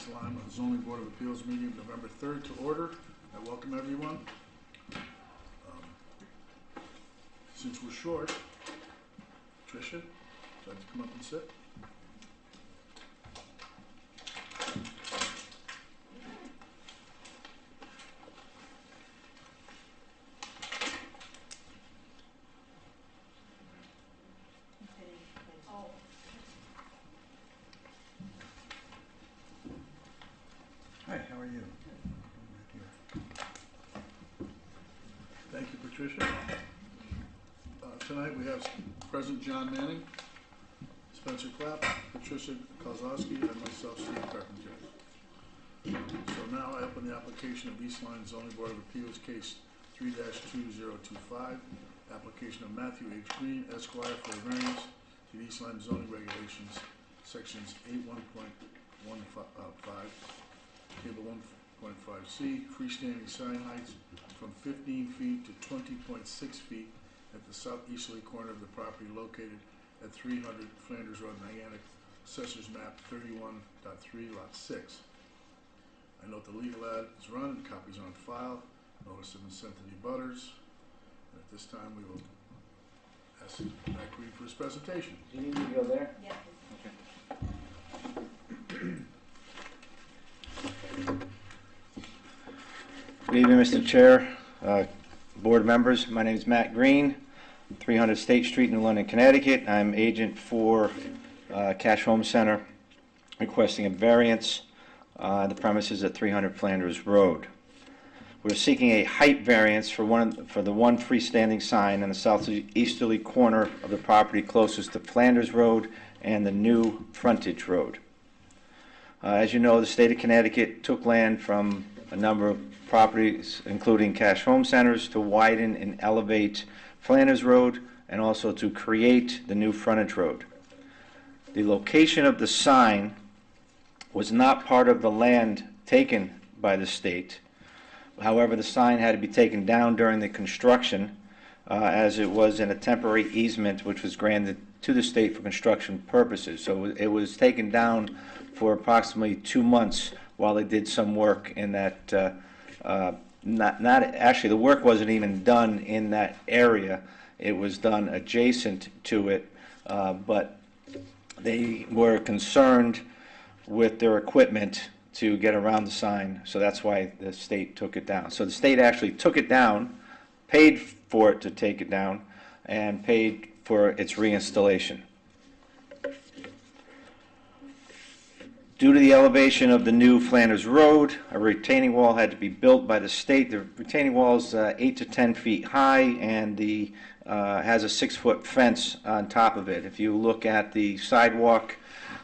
Dennis Lyme of the Zoning Board of Appeals meeting of November 3rd to order. I welcome everyone. Since we're short, Tricia, would you like to come up and sit? Hi, how are you? Thank you, Patricia. Tonight we have President John Manning, Spencer Clapp, Patricia Kozlowski, and myself, Steve Carpenter. So now I open the application of East Lyme Zoning Board of Appeals, case 3-2025, application of Matthew H. Green, Esquire, for a variance to the East Lyme zoning regulations, sections 81.15, table 1.5C, freestanding sign heights from 15 feet to 20.6 feet at the southeasterly corner of the property located at 300 Flanders Road, Niantic, Assessor's Map 31.3, Lot 6. I note the legal ad is run and copies are on file. Notice have been sent to the abutters. And at this time, we will ask Matt Green for his presentation. Do you need me to go there? Yeah. Okay. Good evening, Mr. Chair, board members. My name is Matt Green, 300 State Street, New London, Connecticut. I'm agent for Cash Home Center, requesting a variance. The premises at 300 Flanders Road. We're seeking a height variance for the one freestanding sign in the southeasterly corner of the property closest to Flanders Road and the new frontage road. As you know, the state of Connecticut took land from a number of properties, including Cash Home Centers, to widen and elevate Flanders Road and also to create the new frontage road. The location of the sign was not part of the land taken by the state. However, the sign had to be taken down during the construction as it was in a temporary easement which was granted to the state for construction purposes. So it was taken down for approximately 2 months while they did some work in that, actually the work wasn't even done in that area. It was done adjacent to it, but they were concerned with their equipment to get around the sign, so that's why the state took it down. So the state actually took it down, paid for it to take it down, and paid for its reinstallation. Due to the elevation of the new Flanders Road, a retaining wall had to be built by the state. The retaining wall is 8 to 10 feet high, and has a 6-foot fence on top of it. If you look at the sidewalk,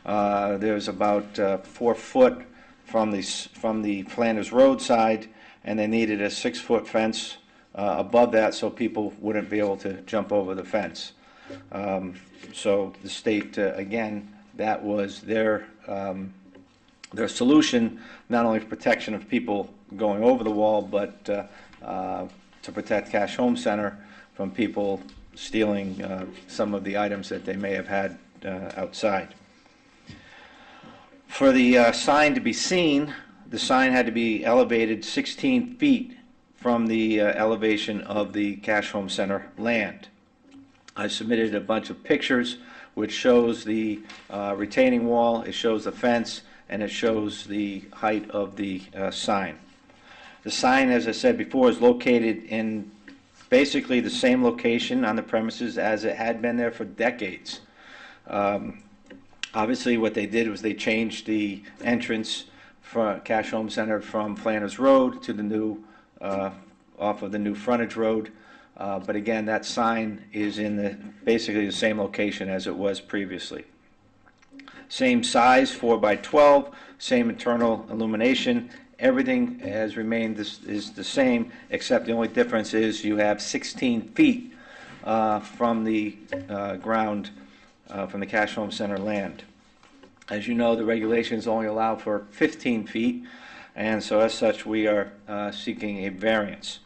there's about 4 foot from the Flanders Road side, and they needed a 6-foot fence above that so people wouldn't be able to jump over the fence. So the state, again, that was their solution, not only for protection of people going over the wall, but to protect Cash Home Center from people stealing some of the items that they may have had outside. For the sign to be seen, the sign had to be elevated 16 feet from the elevation of the Cash Home Center land. I submitted a bunch of pictures which shows the retaining wall, it shows the fence, and it shows the height of the sign. The sign, as I said before, is located in basically the same location on the premises as it had been there for decades. Obviously, what they did was they changed the entrance for Cash Home Center from Flanders Road to the new, off of the new frontage road. But again, that sign is in basically the same location as it was previously. Same size, 4 by 12, same internal illumination. Everything has remained is the same, except the only difference is you have 16 feet from the ground, from the Cash Home Center land. As you know, the regulations only allow for 15 feet, and so as such we are seeking a variance.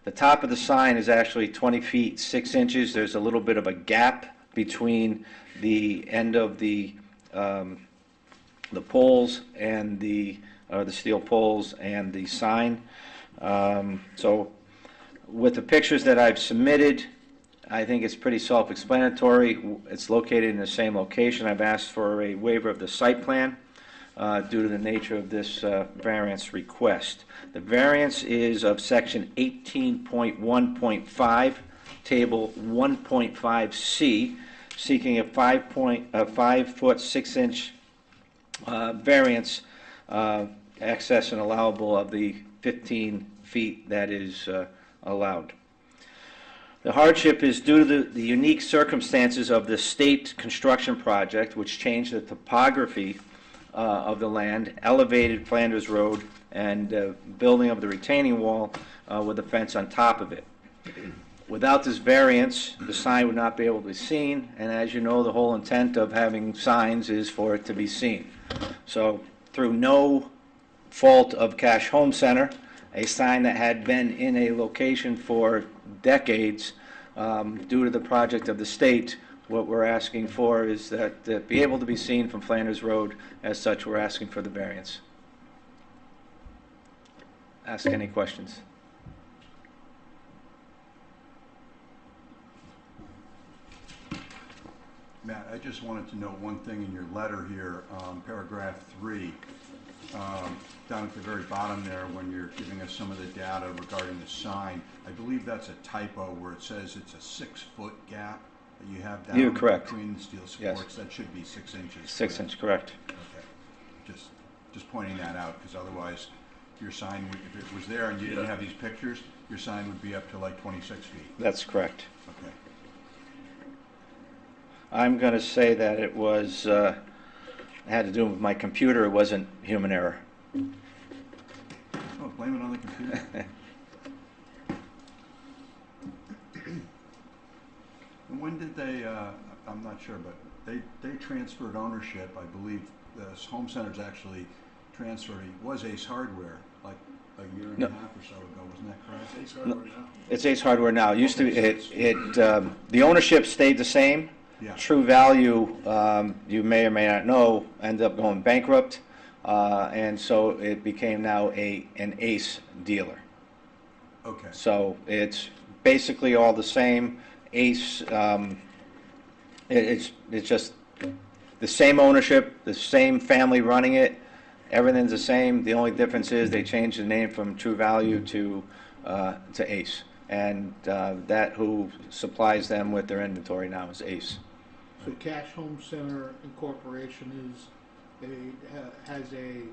The top of the sign is actually 20 feet 6 inches. There's a little bit of a gap between the end of the poles and the steel poles and the sign. So with the pictures that I've submitted, I think it's pretty self-explanatory. It's located in the same location. I've asked for a waiver of the site plan due to the nature of this variance request. The variance is of section 18.1.5, table 1.5C, seeking a 5 foot 6 inch variance excess and allowable of the 15 feet that is allowed. The hardship is due to the unique circumstances of the state construction project, which changed the topography of the land, elevated Flanders Road, and building of the retaining wall with a fence on top of it. Without this variance, the sign would not be able to be seen, and as you know, the whole intent of having signs is for it to be seen. So, through no fault of Cash Home Center, a sign that had been in a location for decades, due to the project of the state, what we're asking for is that to be able to be seen from Flanders Road. As such, we're asking for the variance. Ask any questions. Matt, I just wanted to know one thing in your letter here, paragraph 3, down at the very bottom there when you're giving us some of the data regarding the sign. I believe that's a typo where it says it's a 6-foot gap that you have down You're correct. between the steel supports. Yes. That should be 6 inches. 6 inch, correct. Okay. Just pointing that out, because otherwise your sign would, if it was there and you didn't have these pictures, your sign would be up to like 26 feet. That's correct. Okay. I'm going to say that it was, had to do with my computer. It wasn't human error. Oh, blame it on the computer. And when did they, I'm not sure, but they transferred ownership, I believe. The home center's actually transferred. It was Ace Hardware, like a year and a half or so ago. Wasn't that correct? Ace Hardware now. It's Ace Hardware now. It used to be, the ownership stayed the same. Yeah. True Value, you may or may not know, ended up going bankrupt, and so it became now an Ace dealer. Okay. So it's basically all the same. Ace, it's just the same ownership, the same family running it. Everything's the same. The only difference is they changed the name from True Value to Ace, and that who supplies them with their inventory now is Ace. So Cash Home Center Incorporation has a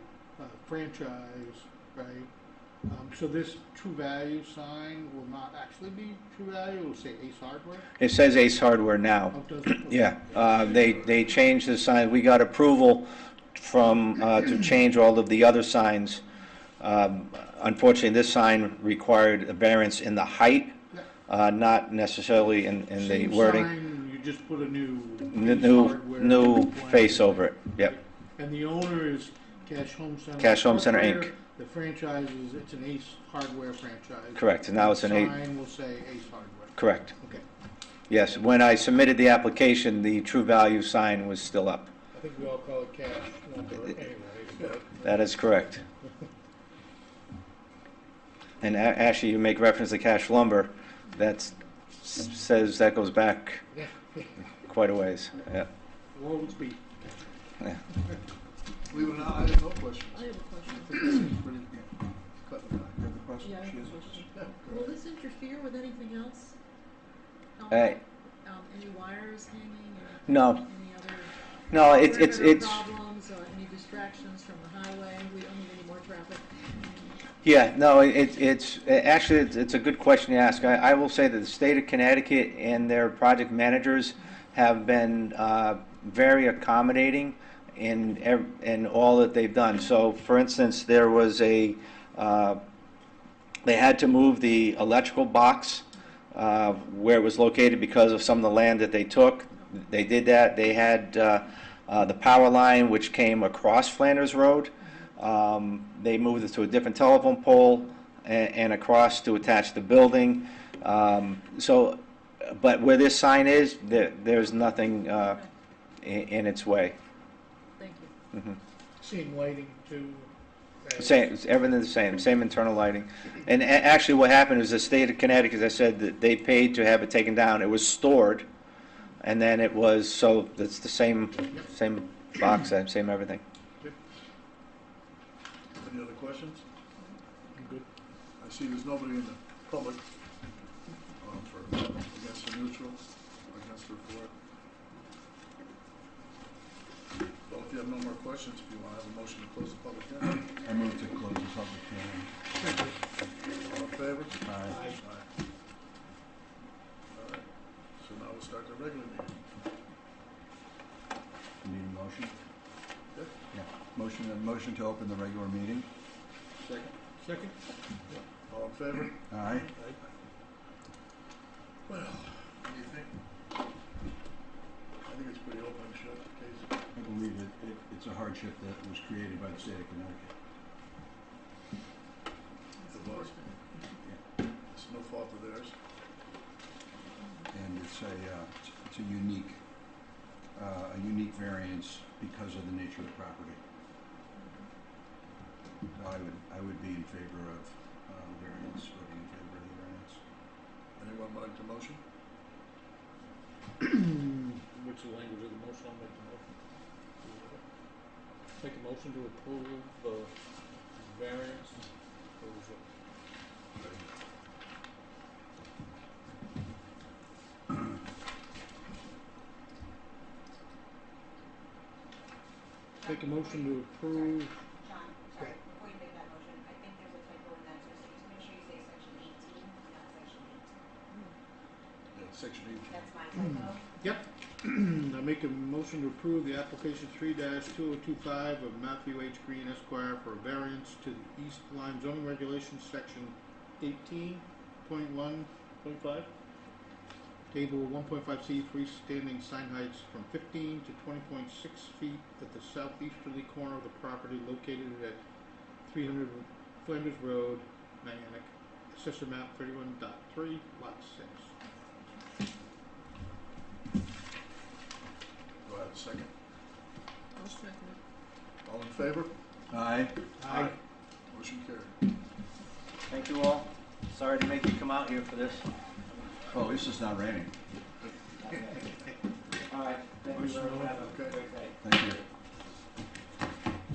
franchise, right? So this True Value sign will not actually be True Value. It will say Ace Hardware. It says Ace Hardware now. Oh, does it? Yeah, they changed the sign. We got approval from to change all of the other signs. Unfortunately, this sign required a variance in the height, not necessarily in the Same wording. Sign, you just put a new New face over it. Yep. And the owner is Cash Home Center. Cash Home Center, Inc. The franchise is, it's an Ace Hardware franchise. Correct. And now it's an Ace. Sign will say Ace Hardware. Correct. Okay. Yes. When I submitted the application, the True Value sign was still up. I think we all call it Cash Lumber anyway. So. That is correct. And actually, you make reference to Cash Lumber. That says that goes back quite a ways. Yeah. World's beat. Yeah. Believe it or not, I have no questions. I have a question. Pretty, cut and dry. You have a question? Yeah, I have She a has question. Yeah. Will this interfere with anything else? Any wires hanging? No. Any other? No, it's perimeter problems, any distractions from the highway? We don't need any more traffic. Yeah, no, it's actually it's a good question to ask. I will say that the state of Connecticut and their project managers have been very accommodating in all that they've done. So, for instance, there was they had to move the electrical box where it was located because of some of the land that they took. They did that. They had the power line which came across Flanders Road. They moved it to a different telephone pole and across to attach the building. But where this sign is, there's nothing in its way. Thank you. Mm-hmm. Same lighting too. Same, everything's the same internal lighting. And actually what happened is the state of Connecticut, as I said, that they paid to have it taken down. It was stored, and then it was, so it's the same box, same everything. Any other questions? I'm good. I see there's nobody in the public for against or neutral, against or for. Well, if you have no more questions, if you want to have a motion to close the public hearing, I move to close the public hearing. all in favor? Aye. Aye. All right, so now we'll start the regular meeting. Need a motion? Yeah. Yeah. Motion to open the regular meeting. Second? All in favor? Aye. Well, what do you think? I think it's pretty open and shut case. I believe it's a hardship that was created by the state of Connecticut. It was. It's no fault of theirs. And it's a unique variance because of the nature of the property. So I would be in favor of variance, voting in favor of the variance. Anyone like the motion? What's the language of the motion? I'll make the motion. Make a motion to approve the variance. Or is it- Make a motion to approve. John, sorry, before you make that motion, I think there's a typo in that, so just make sure you say section 18, not section 8. Yeah, section 8. That's my typo. Yep. I make a motion to approve the application 3-2025 of Matthew H. Green Esquire for a variance to the East Lyme zoning regulations, section 18.1.5. Table 1.5C, freestanding sign heights from 15 to 20.6 feet at the southeasterly corner of the property located at 300 Flanders Road, Niantic, Assessor Map 31.3, Lot 6. Do I have a second? I'll second it. All in favor? Aye. Aye. Motion carried. Thank you all. Sorry to make you come out here for this. Well, at least it's not raining. All right, thank you very much. Have a Okay. great day. Thank you.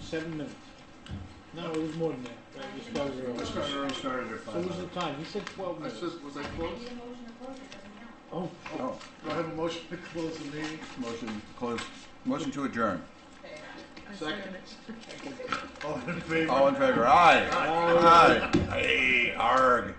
7 minutes. No, it was more than that. I just started early. I started early. Started at So what was the time? He said 12 I minutes. said, was I I close? need a motion to close, it doesn't count. Oh, Oh, Do I have a motion to close the meeting? motion to adjourn. I Second. second it. All in favor? All in favor? Aye. Aye. Aye. Arg.